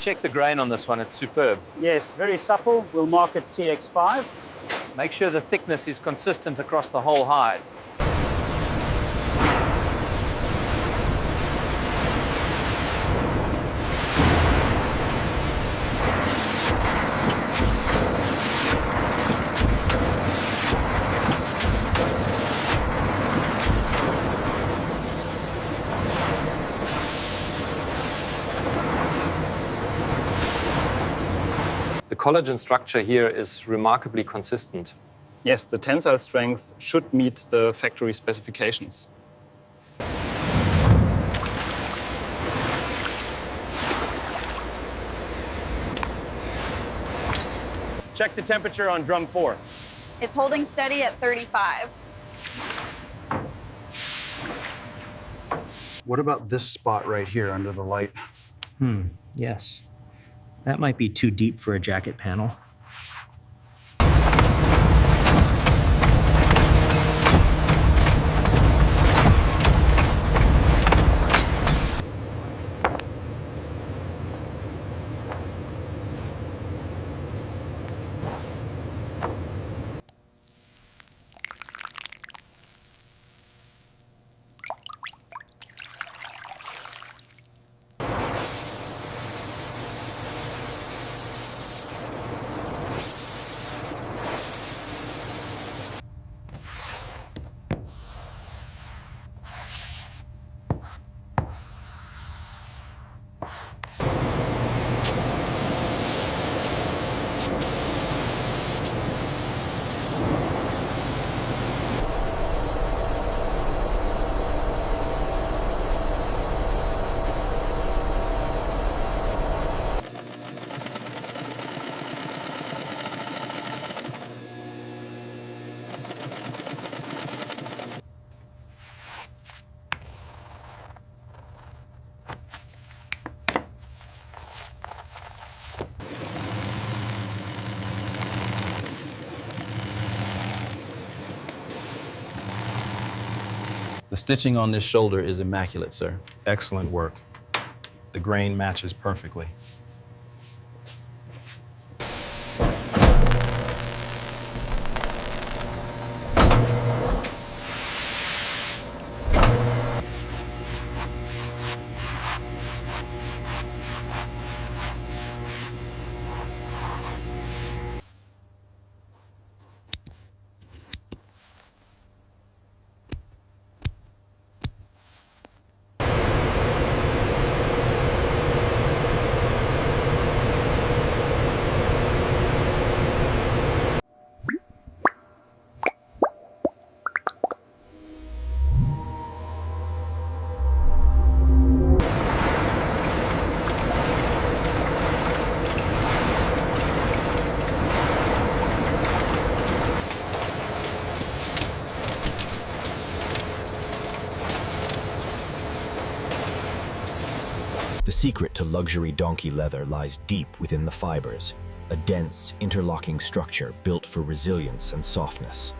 Check the grain on this one, it's superb. Yes, very supple. We'll mark it TX5. Make sure the thickness is consistent across the whole hide. The collagen structure here is remarkably consistent. Yes, the tensile strength should meet the factory specifications. Check the temperature on drum 4. It's holding steady at 35. What about this spot right here under the light? Yes. That might be too deep for a jacket panel. The stitching on this shoulder is immaculate, sir. Excellent work. The grain matches perfectly. The secret to luxury donkey leather lies deep within the fibers, a dense, interlocking structure built for resilience and softness.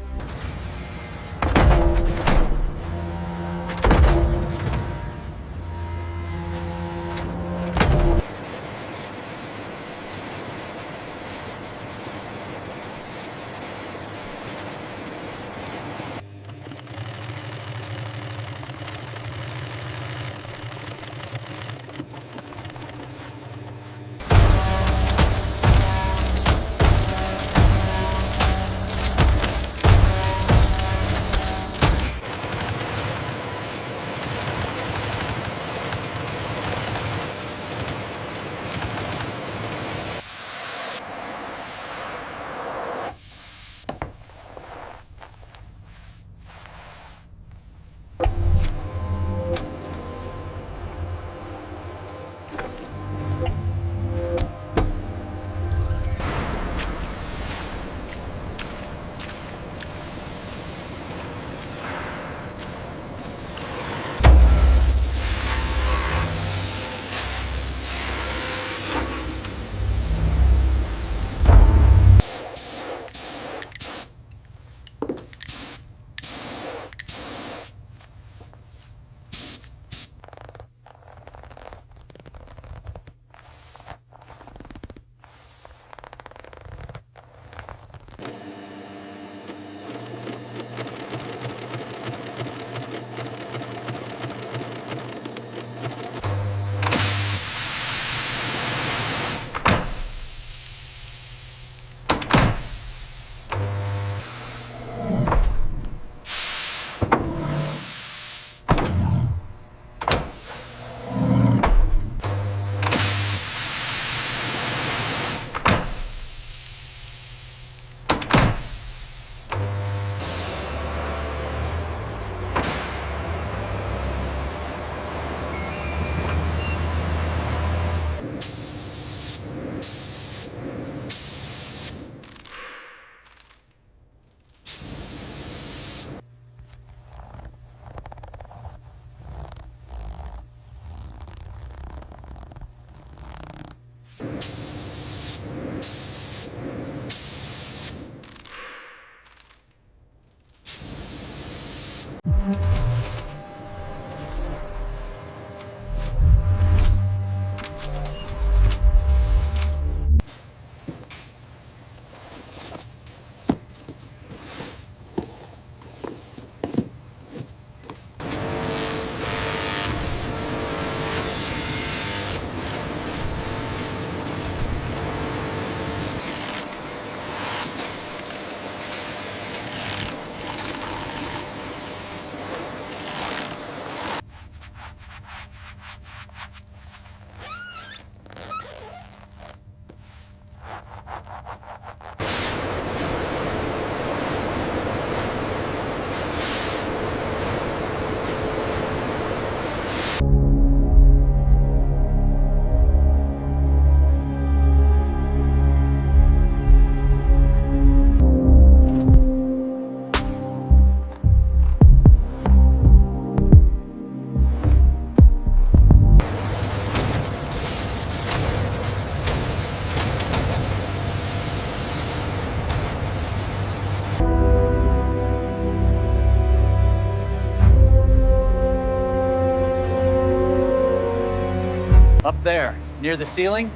Up there, near the ceiling,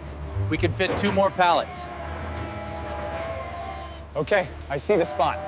we can fit 2 more pallets. Okay, I see the spot.